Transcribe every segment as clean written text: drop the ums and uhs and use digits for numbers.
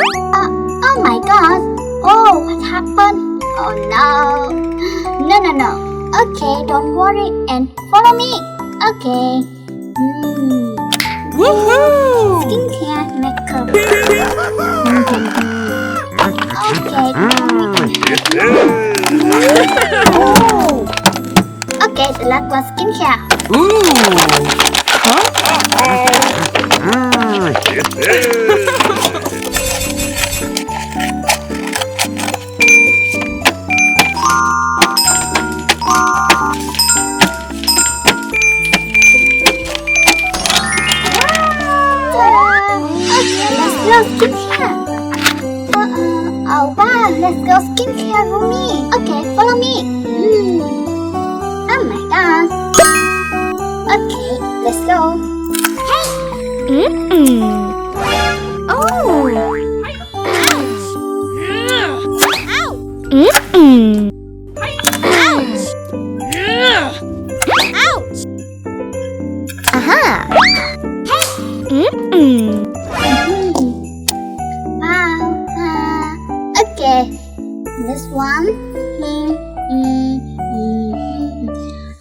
Oh my god. Oh, what happened? Oh no. No. Okay, don't worry and follow me. Okay. Woohoo! Skincare makeover. Okay, okay, the last one skincare. Ooh! Okay, let's go skincare. Oh wow, let's go skincare RUMI. Okay, follow me. Oh my god. Okay, let's go. Hey. Oh. Ouch. Ouch. Ouch. Aha. Hey. Wow. Okay. This one.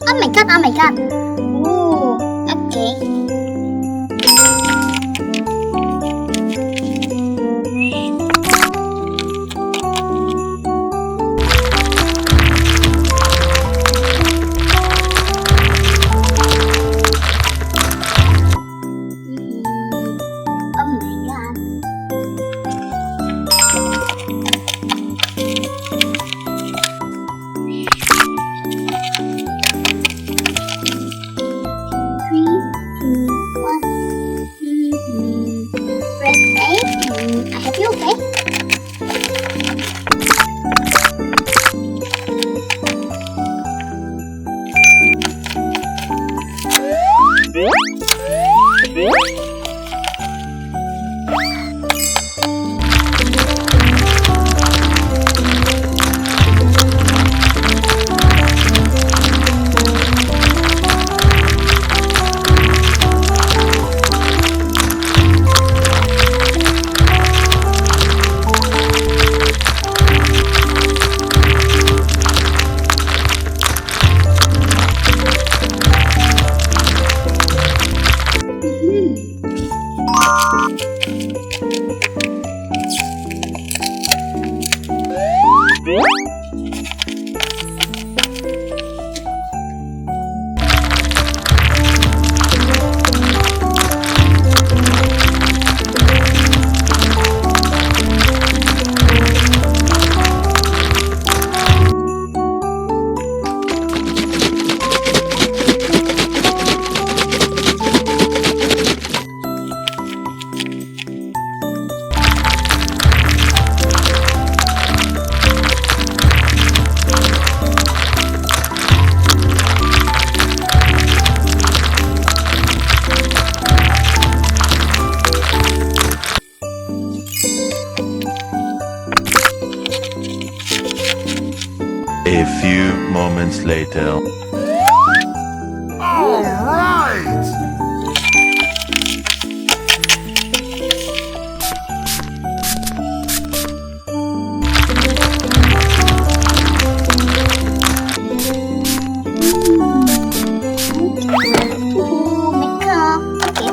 Oh my god. Ooh. Okay. Oh my god. Three, two, one. Press A. I have you, okay? A few moments later. All right! Makeup. Okay.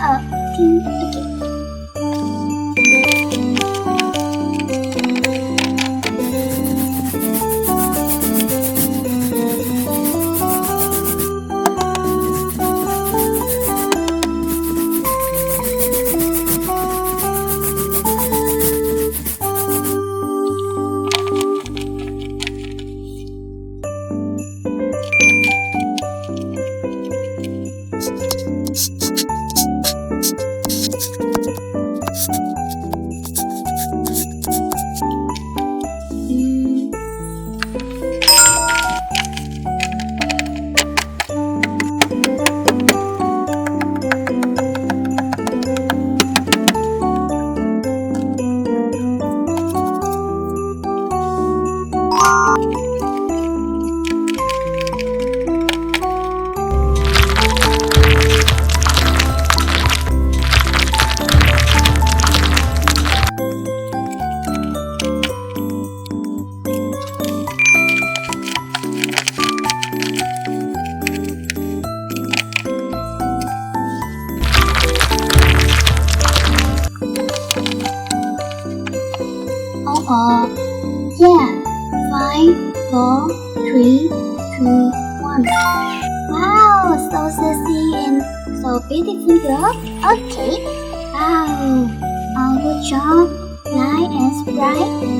Okay. Yeah. 5, 4, 3, 2, 1. Wow, so sexy and so beautiful girl. Okay. Wow. Good job. Nice and bright.